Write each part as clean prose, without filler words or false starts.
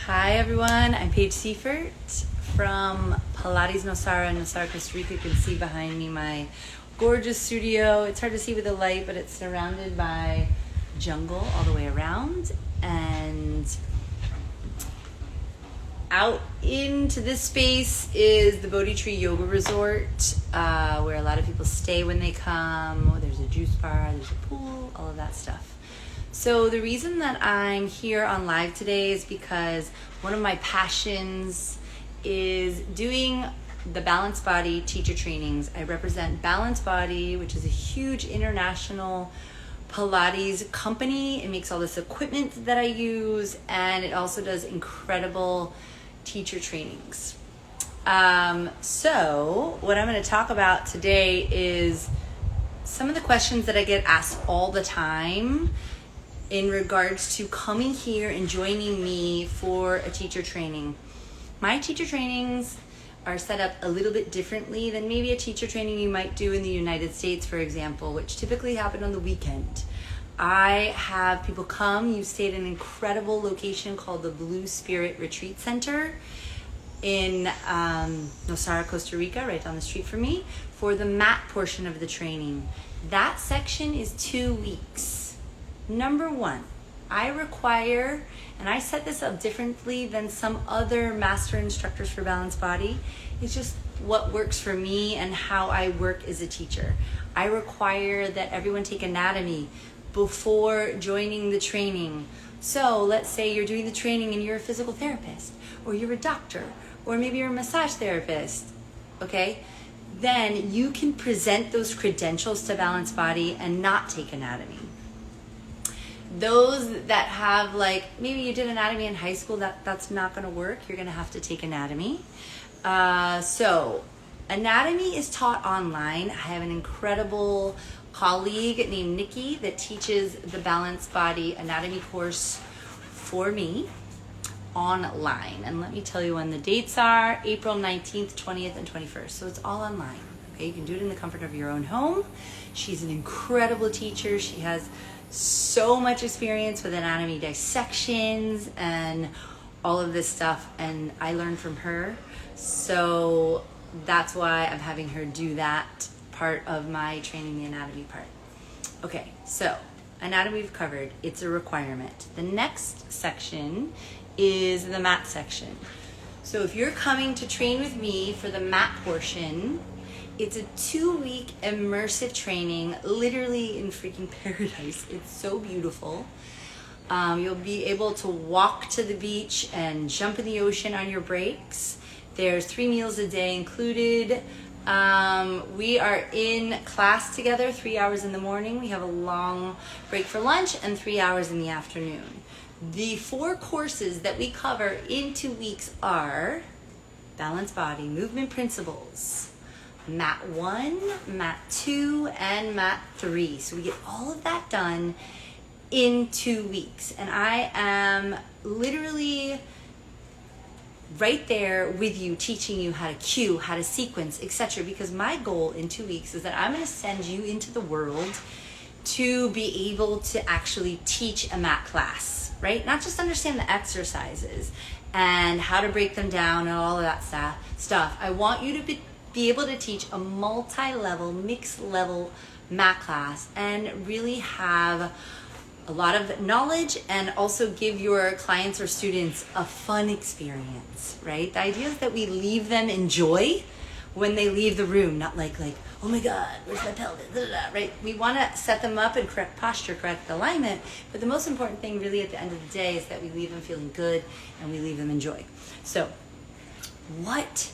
Hi everyone, I'm Paige Seifert from Pilates Nosara in Nosara, Costa Rica. You can see behind me my gorgeous studio. It's hard to see with the light, but it's surrounded by jungle all the way around. And out into this space is the Bodhi Tree Yoga Resort, where a lot of people stay when they come. There's a juice bar, there's a pool, all of that stuff. So the reason that I'm here on live today is because one of my passions is doing the Balanced Body teacher trainings. I represent Balanced Body, which is a huge international Pilates company. It makes all this equipment that I use, and it also does incredible teacher trainings. So what I'm going to talk about today is some of the questions that I get asked all the time in regards to coming here and joining me for a teacher training. My teacher trainings are set up a little bit differently than maybe a teacher training you might do in the United States, for example, which typically happen on the weekend. I have people come. You stay at an incredible location called the Blue Spirit Retreat Center in Nosara, Costa Rica, right down the street from me, for the mat portion of the training. That section is 2 weeks. Number one, I require, and I set this up differently than some other master instructors for Balanced Body. It's just what works for me and how I work as a teacher. I require that everyone take anatomy before joining the training. So let's say you're doing the training and you're a physical therapist, or you're a doctor, or maybe you're a massage therapist, okay? Then you can present those credentials to Balanced Body and not take anatomy. Those that have, like, maybe you did anatomy in high school, that's not going to work. You're going to have to take anatomy. So anatomy is taught online. I have an incredible colleague named Nikki that teaches the Balanced Body anatomy course for me online. And let me tell you when the dates are: April 19th, 20th, and 21st. So it's all online. Okay, you can do it in the comfort of your own home. She's an incredible teacher. She has so much experience with anatomy dissections and all of this stuff, and I learned from her. So that's why I'm having her do that part of my training, the anatomy part. Okay, so anatomy we've covered. It's a requirement. The next section is the mat section. So if you're coming to train with me for the mat portion, it's a 2-week immersive training, literally in freaking paradise. It's so beautiful. You'll be able to walk to the beach and jump in the ocean on your breaks. There's 3 meals a day included. We are in class together 3 hours in the morning. We have a long break for lunch and 3 hours in the afternoon. The 4 courses that we cover in 2 weeks are Balanced Body, Movement Principles, Mat 1, Mat 2, and Mat 3. So we get all of that done in 2 weeks. And I am literally right there with you, teaching you how to cue, how to sequence, etc. Because my goal in 2 weeks is that I'm going to send you into the world to be able to actually teach a mat class, right? Not just understand the exercises and how to break them down and all of that stuff. I want you to be able to teach a multi-level, mixed-level mat class and really have a lot of knowledge and also give your clients or students a fun experience, right? The idea is that we leave them in joy when they leave the room, not like, oh my God, where's my pelvis, right? We want to set them up in correct posture, correct alignment, but the most important thing really at the end of the day is that we leave them feeling good and we leave them in joy. So what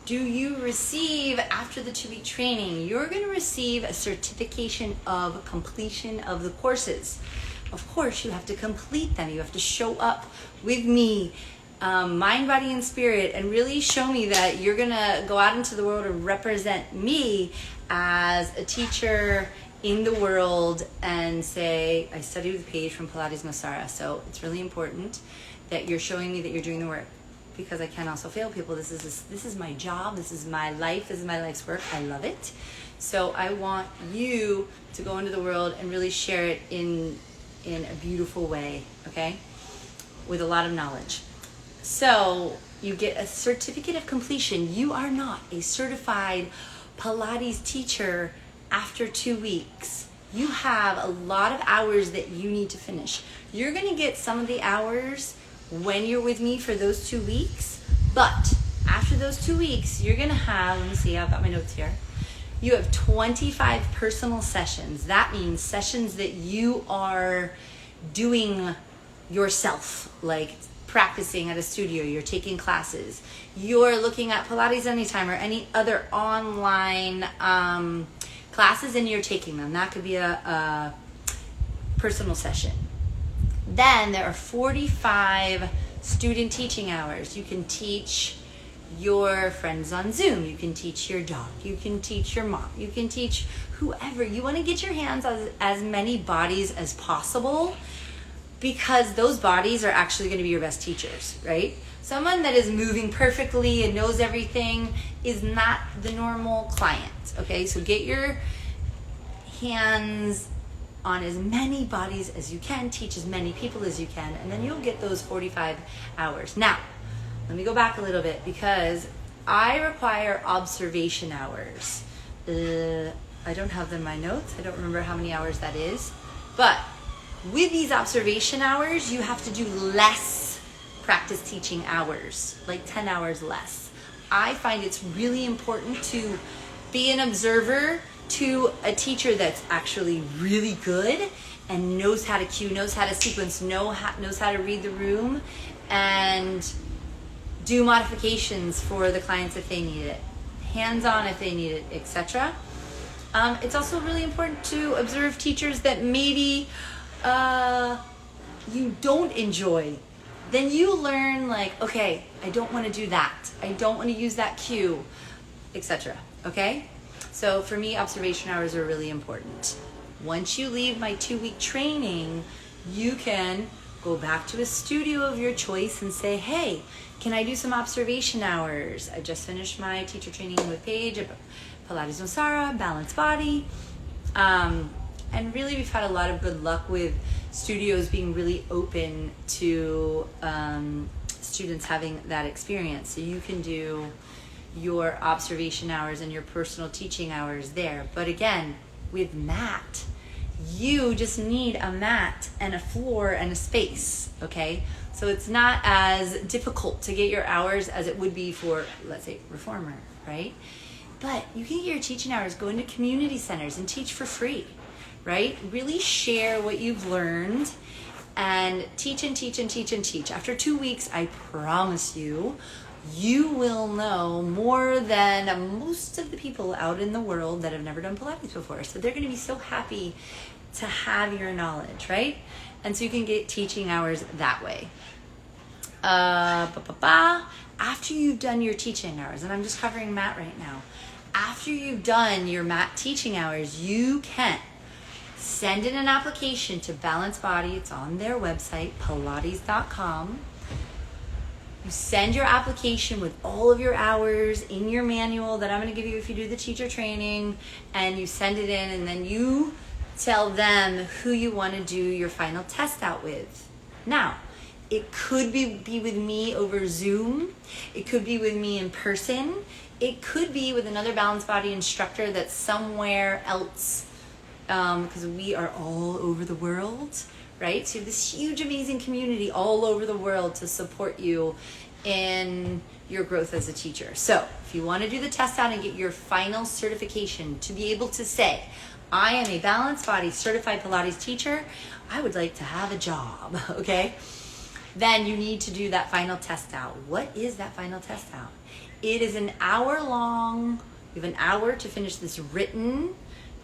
do you receive after the 2-week training? You're going to receive a certification of completion of the courses. Of course, you have to complete them. You have to show up with me, mind, body, and spirit, and really show me that you're going to go out into the world and represent me as a teacher in the world and say, I studied with Paige from Pilates Nosara. So it's really important that you're showing me that you're doing the work, because I can also fail people. This is my job. This is my life. This is my life's work. I love it. So I want you to go into the world and really share it in a beautiful way, okay? With a lot of knowledge. So you get a certificate of completion. You are not a certified Pilates teacher after 2 weeks. You have a lot of hours that you need to finish. You're gonna get some of the hours when you're with me for those 2 weeks, but after those 2 weeks, you're gonna have, let me see, I've got my notes here. You have 25 personal sessions. That means sessions that you are doing yourself, like practicing at a studio, you're taking classes, you're looking at Pilates Anytime or any other online classes, and you're taking them. That could be a personal session. Then there are 45 student teaching hours. You can teach your friends on Zoom, you can teach your dog, you can teach your mom, you can teach whoever. You want to get your hands on as many bodies as possible, because those bodies are actually going to be your best teachers, right? Someone that is moving perfectly and knows everything is not the normal client, okay? So get your hands on as many bodies as you can, teach as many people as you can, and then you'll get those 45 hours. Now, let me go back a little bit, because I require observation hours. I don't have them in my notes. I don't remember how many hours that is. But with these observation hours, you have to do less practice teaching hours, like 10 hours less. I find it's really important to be an observer to a teacher that's actually really good and knows how to cue, knows how to sequence, knows how to read the room, and do modifications for the clients if they need it, hands-on if they need it, etc. It's also really important to observe teachers that maybe you don't enjoy. Then you learn, like, okay, I don't want to do that. I don't want to use that cue, etc. Okay? So for me, observation hours are really important. Once you leave my 2-week training, you can go back to a studio of your choice and say, hey, can I do some observation hours? I just finished my teacher training with Paige, Pilates Nosara, Balanced Body. And really, we've had a lot of good luck with studios being really open to students having that experience. So you can do your observation hours and your personal teaching hours there. But again, with mat, you just need a mat and a floor and a space, okay? So it's not as difficult to get your hours as it would be for, let's say, reformer, right? But you can get your teaching hours, go into community centers and teach for free, right? Really share what you've learned and teach and teach and teach and teach. After 2 weeks, I promise you, you will know more than most of the people out in the world that have never done Pilates before. So they're going to be so happy to have your knowledge, right? And so you can get teaching hours that way. After you've done your teaching hours, and I'm just covering mat right now, after you've done your mat teaching hours, you can send in an application to Balanced Body. It's on their website, Pilates.com. You send your application with all of your hours in your manual that I'm going to give you if you do the teacher training, and you send it in, and then you tell them who you want to do your final test out with. Now, it could be with me over Zoom. It could be with me in person. It could be with another Balanced Body instructor that's somewhere else, because we are all over the world, right? So you have this huge, amazing community all over the world to support you in your growth as a teacher. So if you want to do the test out and get your final certification to be able to say, I am a Balanced Body certified Pilates teacher, I would like to have a job, okay? Then you need to do that final test out. What is that final test out? It is an hour long. You have an hour to finish this written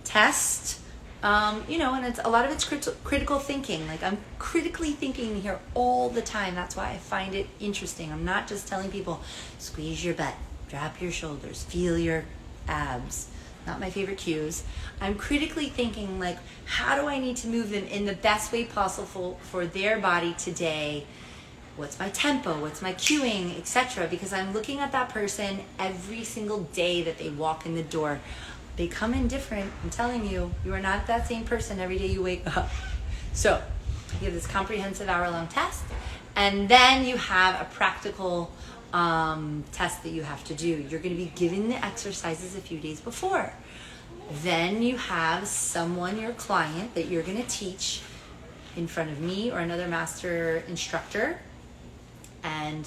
test. And it's a lot of it's critical thinking. Like, I'm critically thinking here all the time. That's why I find it interesting. I'm not just telling people, squeeze your butt, drop your shoulders, feel your abs. Not my favorite cues. I'm critically thinking, like, how do I need to move them in the best way possible for their body today? What's my tempo? What's my cueing, etc. Because I'm looking at that person every single day that they walk in the door. They come in different. I'm telling you, you are not that same person every day you wake up. So you have this comprehensive hour-long test, And then you have a practical test that you have to do. You're going to be given the exercises a few days before. Then you have someone, your client, that you're going to teach in front of me or another master instructor. And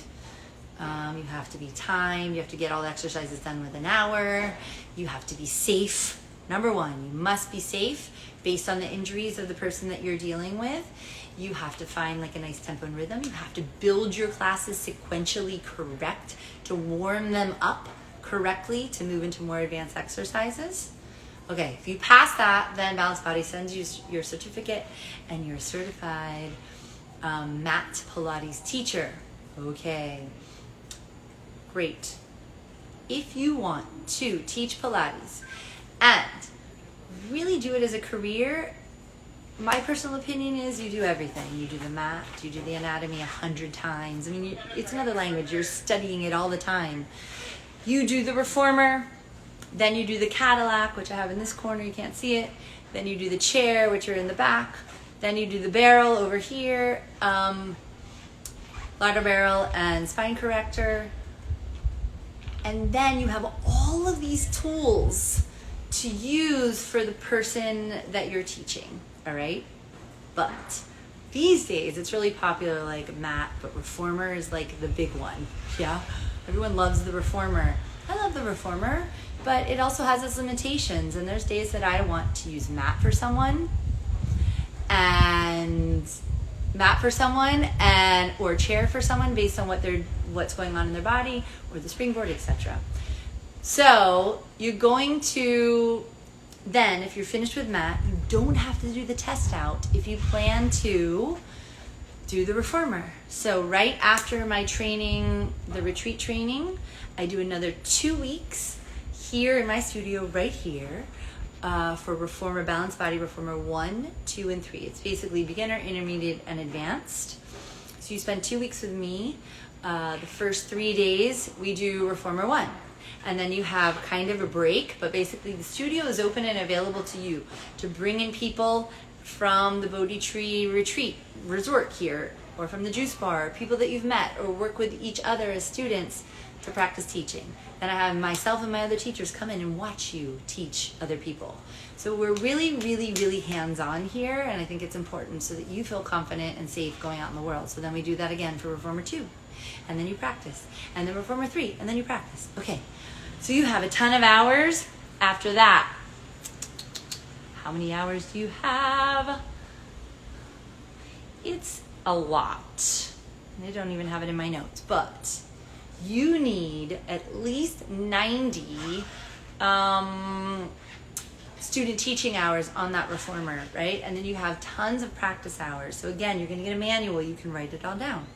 you have to be timed. You have to get all the exercises done within an hour. You have to be safe. Number one, you must be safe based on the injuries of the person that you're dealing with. You have to find like a nice tempo and rhythm. You have to build your classes sequentially correct to warm them up correctly to move into more advanced exercises. Okay, if you pass that, then Balanced Body sends you your certificate and you're a certified mat Pilates teacher. Okay, great. If you want to teach Pilates and really do it as a career, my personal opinion is you do everything. You do the mat, you do the anatomy 100 times. I mean, it's another language. You're studying it all the time. You do the reformer, then you do the Cadillac, which I have in this corner. You can't see it. Then you do the chair, which are in the back. Then you do the barrel over here, ladder barrel and spine corrector. And then you have all of these tools to use for the person that you're teaching. All right, but these days it's really popular, like mat, but reformer is like the big one. Yeah, everyone loves the reformer. I love the reformer, but it also has its limitations. And there's days that I want to use mat for someone, and or chair for someone based on what's going on in their body or the springboard, etc. So you're going to. Then, if you're finished with mat, you don't have to do the test out if you plan to do the reformer. So right after my training, the retreat training, I do another 2 weeks here in my studio right here for reformer, Balanced Body reformer 1, 2, and 3. It's basically beginner, intermediate, and advanced. So you spend 2 weeks with me. The first 3 days, we do reformer 1. And then you have kind of a break, but basically the studio is open and available to you to bring in people from the Bodhi Tree Retreat Resort here, or from the Juice Bar, people that you've met, or work with each other as students to practice teaching. Then I have myself and my other teachers come in and watch you teach other people. So we're really, really, really hands-on here, and I think it's important so that you feel confident and safe going out in the world. So then we do that again for Reformer 2, and then you practice, and then Reformer 3, and then you practice. Okay. So you have a ton of hours after that. How many hours do you have? It's a lot. I don't even have it in my notes, but you need at least 90 student teaching hours on that reformer, right? And then you have tons of practice hours. So again, you're going to get a manual. You can write it all down.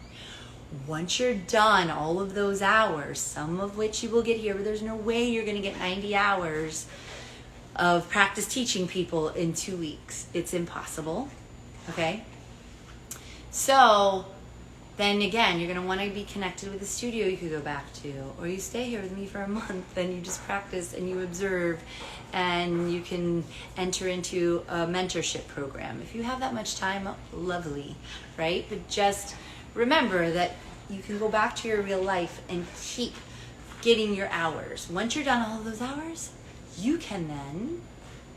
Once you're done all of those hours, some of which you will get here, but there's no way you're going to get 90 hours of practice teaching people in 2 weeks. It's impossible, okay? So then again, you're going to want to be connected with a studio you could go back to, or you stay here with me for a month and you just practice and you observe, and you can enter into a mentorship program. If you have that much time, lovely, right? But just remember that you can go back to your real life and keep getting your hours. Once you're done all of those hours, you can then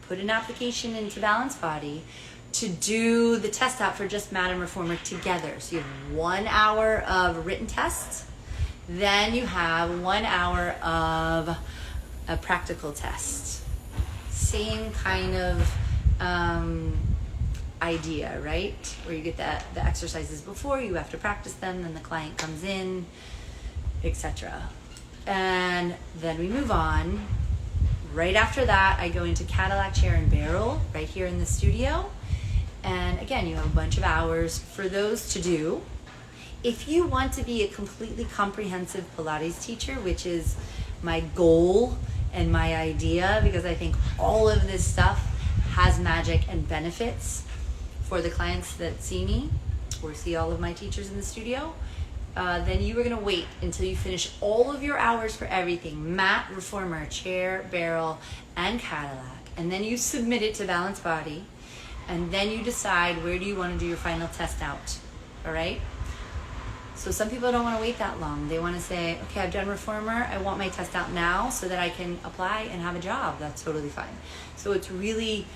put an application into Balanced Body to do the test out for just mat and reformer together. So you have 1 hour of written tests, then you have 1 hour of a practical test. Same kind of idea, right? Where you get the exercises before, you have to practice them, then the client comes in, etc. And then we move on. Right after that, I go into Cadillac chair and barrel right here in the studio. And again, you have a bunch of hours for those to do. If you want to be a completely comprehensive Pilates teacher, which is my goal and my idea, because I think all of this stuff has magic and benefits for the clients that see me or see all of my teachers in the studio, then you are going to wait until you finish all of your hours for everything: mat, reformer, chair, barrel, and Cadillac. And then you submit it to Balanced Body, and then you decide where do you want to do your final test out. All right? So some people don't want to wait that long. They want to say, okay, I've done reformer. I want my test out now so that I can apply and have a job. That's totally fine. So it's really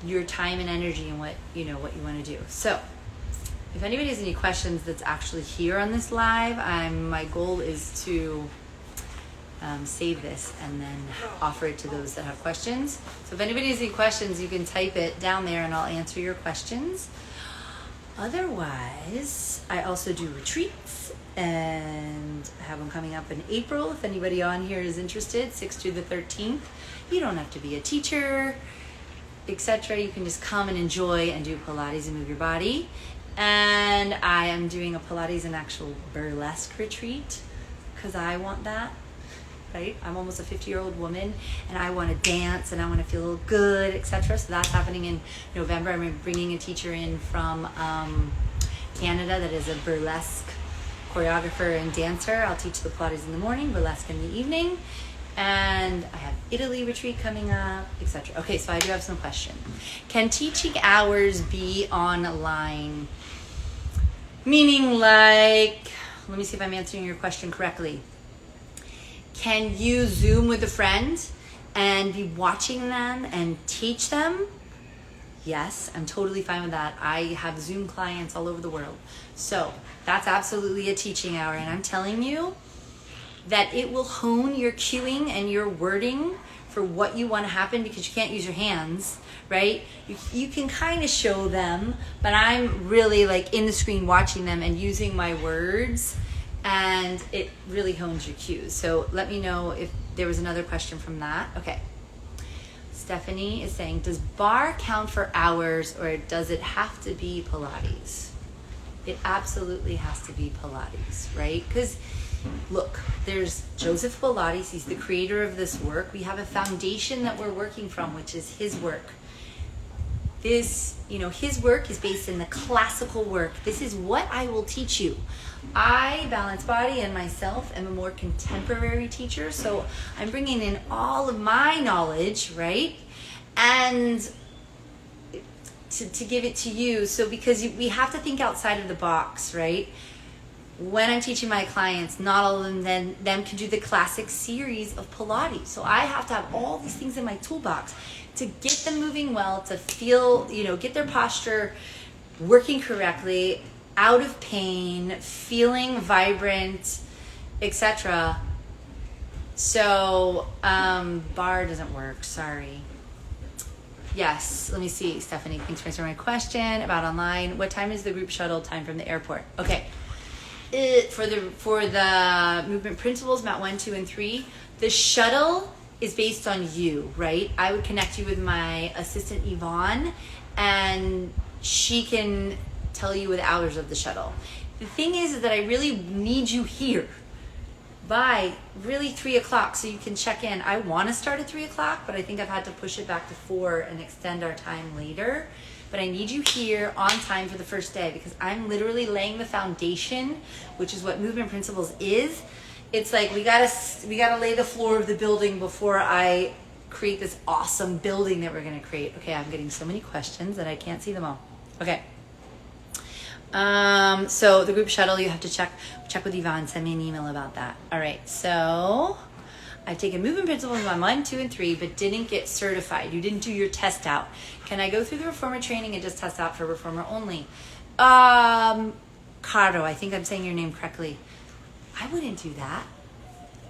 your time and energy and what you want to do. So if anybody has any questions that's actually here on this live, my goal is to save this and then offer it to those that have questions. So if anybody has any questions, you can type it down there and I'll answer your questions. Otherwise, I also do retreats and I have them coming up in April. If anybody on here is interested, 6th through the 13th. You don't have to be a teacher, etc. You can just come and enjoy and do Pilates and move your body. And I am doing a Pilates and actual burlesque retreat because I want that. Right? I'm almost a 50-year-old woman and I want to dance and I want to feel good, etc. So that's happening in November. I'm bringing a teacher in from Canada that is a burlesque choreographer and dancer. I'll teach the Pilates in the morning, burlesque in the evening. And I have Italy retreat coming up, etc. Okay, so I do have some questions. Can teaching hours be online? Meaning like, let me see if I'm answering your question correctly. Can you Zoom with a friend and be watching them and teach them? Yes, I'm totally fine with that. I have Zoom clients all over the world. So that's absolutely a teaching hour. And I'm telling you that it will hone your cueing and your wording for what you want to happen because you can't use your hands, right? You can kind of show them, but I'm really like in the screen watching them and using my words. And it really hones your cues. So let me know if there was another question from that. Okay. Stephanie is saying, does bar count for hours or does it have to be Pilates? It absolutely has to be Pilates, right? Because look, there's Joseph Pilates. He's the creator of this work. We have a foundation that we're working from, which is his work. His work is based in the classical work. This is what I will teach you. I, Balanced Body, and myself am a more contemporary teacher, so I'm bringing in all of my knowledge, right? And to give it to you, so because we have to think outside of the box, right? When I'm teaching my clients, not all of them can do the classic series of Pilates. So I have to have all these things in my toolbox to get them moving well, to feel, get their posture working correctly, out of pain, feeling vibrant, etc. So bar doesn't work, sorry. Yes, let me see, Stephanie, thanks for answering my question about online. What time is the group shuttle time from the airport? Okay. For the movement principles, mat 1, 2, and 3, the shuttle is based on you, right? I would connect you with my assistant Yvonne, and she can tell you with hours of the shuttle. The thing is that I really need you here by really 3 o'clock so you can check in. I want to start at 3 o'clock, but I think I've had to push it back to 4 and extend our time later. But I need you here on time for the first day because I'm literally laying the foundation, which is what movement principles is. It's like we gotta lay the floor of the building before I create this awesome building that we're gonna create. Okay, I'm getting so many questions that I can't see them all. Okay. So the group shuttle, you have to check with Yvonne, send me an email about that. All right, so I've taken movement principles on 1, 2, and 3, but didn't get certified. You didn't do your test out. Can I go through the reformer training and just test out for reformer only? Caro, I think I'm saying your name correctly. I wouldn't do that.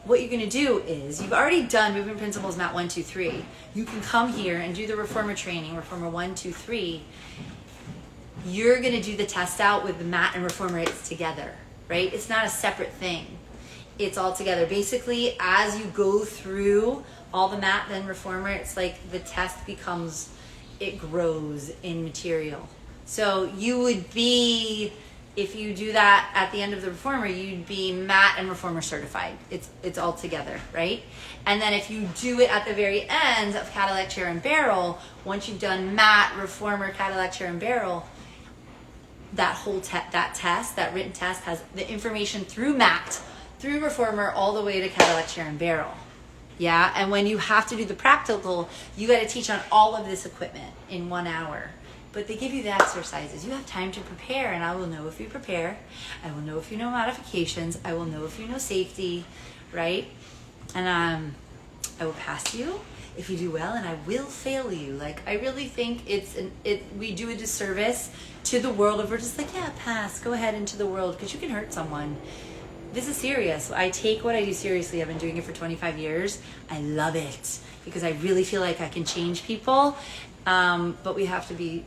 What you're going to do is, you've already done movement principles mat 1, 2, 3. You can come here and do the reformer training, reformer 1, 2, 3. You're going to do the test out with the mat and reformer. It's together, right? It's not a separate thing. It's all together. Basically, as you go through all the mat then reformer, it's like the test it grows in material. So you would be, if you do that at the end of the reformer, you'd be mat and reformer certified. It's all together, right? And then if you do it at the very end of Cadillac chair and barrel, once you've done mat, reformer, Cadillac chair and barrel, that whole that written test has the information through mat, through reformer, all the way to Cadillac chair and barrel. And when you have to do the practical, you got to teach on all of this equipment in 1 hour. but they give you the exercises. You have time to prepare, and I will know if you prepare. I will know if you know modifications. I will know if you know safety, right? And I will pass you if you do well, and I will fail you. Like, I really think we do a disservice to the world if we're just like, yeah, pass, go ahead into the world, because you can hurt someone. This is serious. I take what I do seriously. I've been doing it for 25 years. I love it because I really feel like I can change people. But we have to be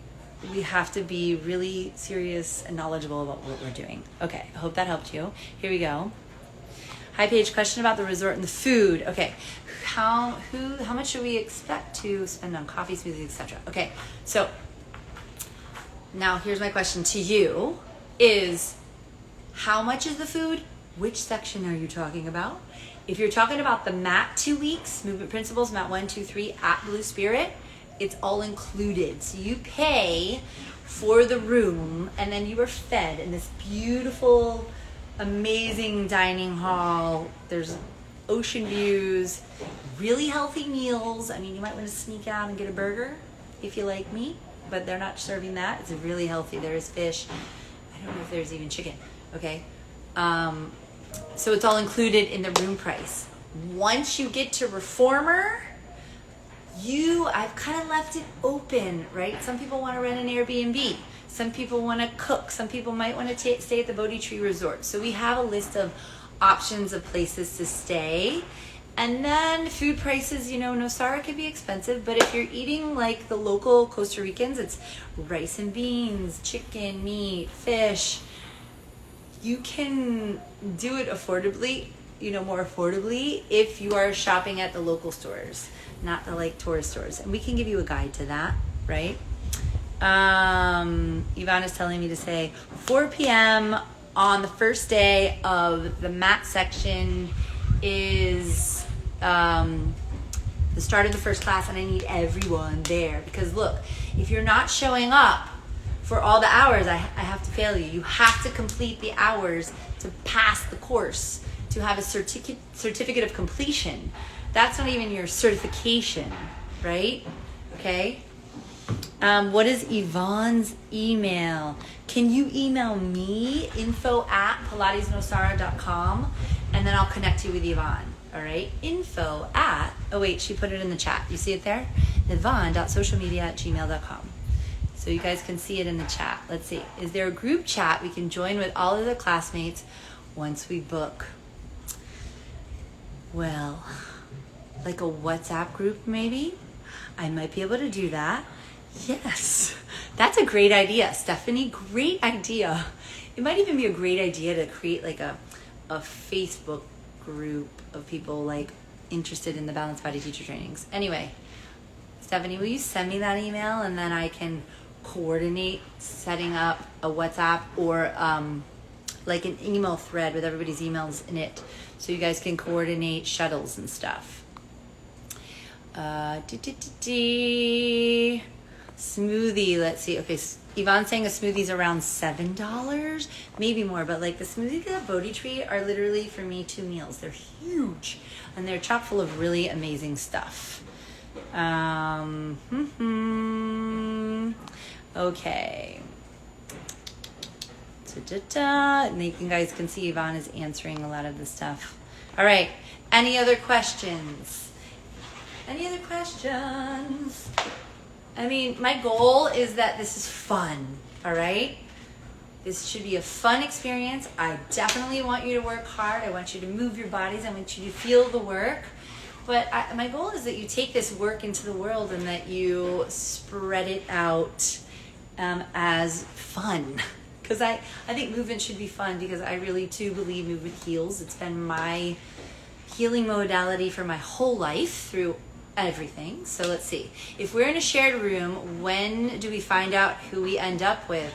really serious and knowledgeable about what we're doing. Okay, I hope that helped you. Here we go. Hi, Paige. Question about the resort and the food. Okay, how much should we expect to spend on coffee, smoothies, etc.? Okay, so now here's my question to you: is how much is the food? Which section are you talking about? If you're talking about the MAT 2 weeks, Movement Principles, MAT 1, 2, 3 at Blue Spirit, it's all included. So you pay for the room, and then you are fed in this beautiful, amazing dining hall. There's ocean views, really healthy meals. I mean, you might want to sneak out and get a burger if you like meat, but they're not serving that. It's really healthy. There is fish. I don't know if there's even chicken. Okay. So it's all included in the room price. Once you get to Reformer, I've kind of left it open, right? Some people want to rent an Airbnb. Some people want to cook. Some people might want to stay at the Bodhi Tree Resort. So we have a list of options of places to stay. And then food prices, Nosara can be expensive, but if you're eating like the local Costa Ricans, it's rice and beans, chicken, meat, fish. You can do it affordably, more affordably if you are shopping at the local stores, not the tourist stores. And we can give you a guide to that, right? Yvonne is telling me to say 4 p.m. on the first day of the mat section is the start of the first class, and I need everyone there because look, if you're not showing up for all the hours, I have to fail you. You have to complete the hours to pass the course, to have a certificate of completion. That's not even your certification, right? Okay. What is Yvonne's email? Can you email me, info@pilatesnosara.com, and then I'll connect you with Yvonne. All right. Oh wait, she put it in the chat. You see it there? yvonne.socialmedia@gmail.com. So you guys can see it in the chat. Let's see. Is there a group chat we can join with all of the classmates once we book? Well, like a WhatsApp group maybe? I might be able to do that. Yes. That's a great idea, Stephanie. Great idea. It might even be a great idea to create like a Facebook group of people interested in the Balanced Body Teacher trainings. Anyway, Stephanie, will you send me that email and then I can coordinate setting up a WhatsApp or an email thread with everybody's emails in it so you guys can coordinate shuttles and stuff. Smoothie, let's see. Okay, Yvonne's saying a smoothie's around $7, maybe more, but the smoothies at Bodhi Tree are literally for me 2 meals. They're huge and they're chock full of really amazing stuff. Okay. And you guys can see Yvonne is answering a lot of the stuff. All right. Any other questions? I mean, my goal is that this is fun. All right. This should be a fun experience. I definitely want you to work hard. I want you to move your bodies. I want you to feel the work. But my goal is that you take this work into the world and that you spread it out as fun. Because I think movement should be fun because I really too believe movement heals. It's been my healing modality for my whole life through everything. So let's see. If we're in a shared room, when do we find out who we end up with?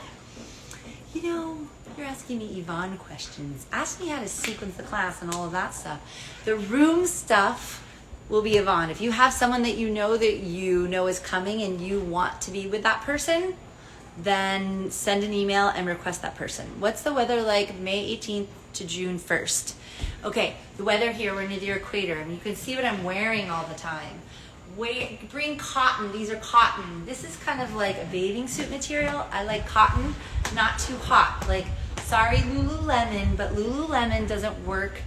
You're asking me Yvonne questions. Ask me how to sequence the class and all of that stuff. The room stuff will be Yvonne. If you have someone that you know is coming and you want to be with that person, then send an email and request that person. What's the weather like May 18th to June 1st? Okay, the weather here, we're near the equator, and you can see what I'm wearing all the time. Bring cotton. These are cotton. This is kind of like a bathing suit material. I like cotton, not too hot. Like, sorry Lululemon, but Lululemon doesn't work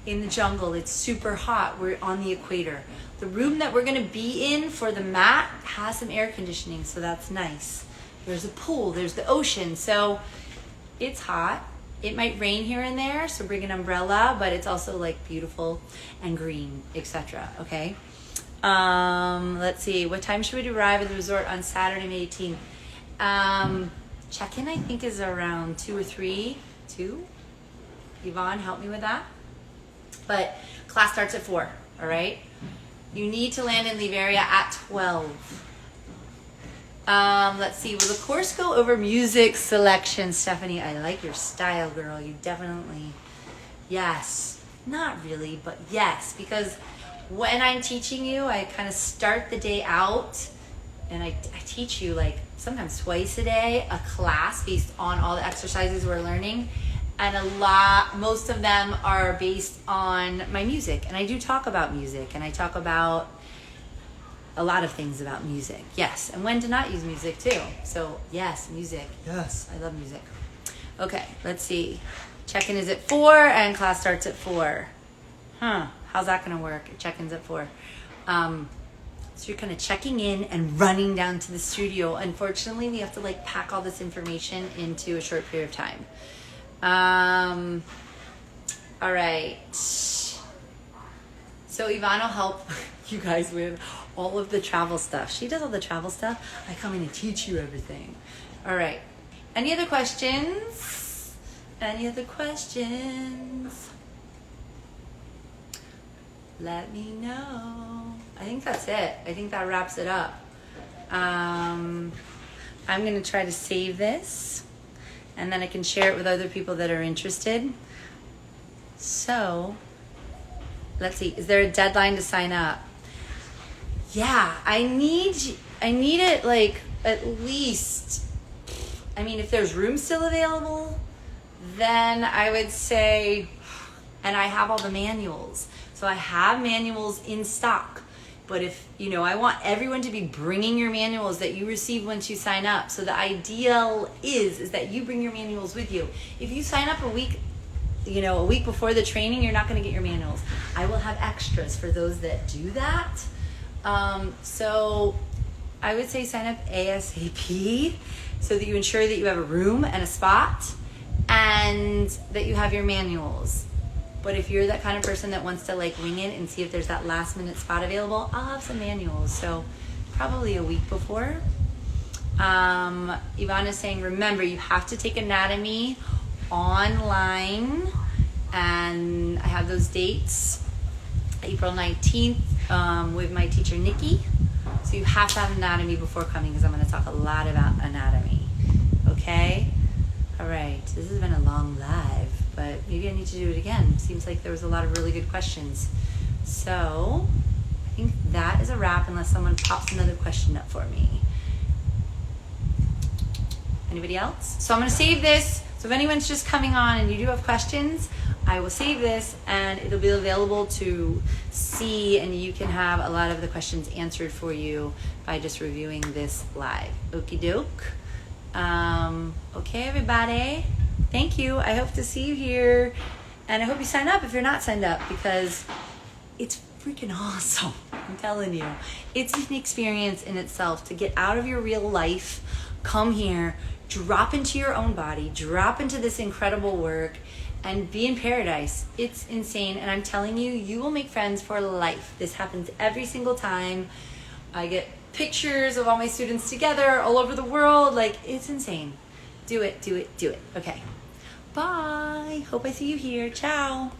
in the jungle. It's super hot. We're on the equator. The room that we're gonna be in for the mat has some air conditioning, so that's nice. There's a pool, there's the ocean, so it's hot. It might rain here and there, so bring an umbrella, but it's also like beautiful and green, etc. Okay. Let's see. What time should we arrive at the resort on Saturday, May 18th? Check-in, I think, is around 2 or 3. 2? Yvonne, help me with that. But class starts at 4, all right? You need to land and leave area at 12. Let's see. Will the course go over music selection, Stephanie? I like your style, girl. You definitely, yes. Not really, but yes, because when I'm teaching you, I kind of start the day out and I teach you like sometimes twice a day, a class based on all the exercises we're learning. And most of them are based on my music. And I do talk about music and I talk about a lot of things about music. Yes. And when to not use music too. So yes, music. Yes. I love music. Okay. Let's see. Check-in is at 4 and class starts at 4. How's that going to work? Check-in's at 4. So you're kind of checking in and running down to the studio. Unfortunately, we have to like pack all this information into a short period of time. All right. So Yvonne will help you guys with all of the travel stuff. She does all the travel stuff. I come in and teach you everything. All right. Any other questions? Any other questions? Let me know. I think that's it. I think that wraps it up. I'm going to try to save this and then I can share it with other people that are interested. So, let's see. Is there a deadline to sign up? Yeah, I need it like at least, I mean, if there's room still available, then I would say, and I have all the manuals. So I have manuals in stock. But if, I want everyone to be bringing your manuals that you receive once you sign up. So the ideal is that you bring your manuals with you. If you sign up a week before the training, you're not going to get your manuals. I will have extras for those that do that. So I would say sign up ASAP so that you ensure that you have a room and a spot and that you have your manuals. But if you're that kind of person that wants to like wing it and see if there's that last minute spot available, I'll have some manuals. So probably a week before. Yvonne is saying, remember, you have to take anatomy online. And I have those dates. April 19th with my teacher, Nikki. So you have to have anatomy before coming because I'm going to talk a lot about anatomy. Okay? All right. This has been a long live. But maybe I need to do it again. Seems like there was a lot of really good questions. So I think that is a wrap unless someone pops another question up for me. Anybody else? So I'm going to save this. So if anyone's just coming on and you do have questions, I will save this and it'll be available to see and you can have a lot of the questions answered for you by just reviewing this live. Okie doke. Okay, everybody. Thank you. I hope to see you here. And I hope you sign up if you're not signed up because it's freaking awesome. I'm telling you. It's an experience in itself to get out of your real life, come here, drop into your own body, drop into this incredible work, and be in paradise. It's insane. And I'm telling you, you will make friends for life. This happens every single time. I get pictures of all my students together all over the world. Like, it's insane. Do it, do it, do it. Okay. Bye. Hope I see you here. Ciao.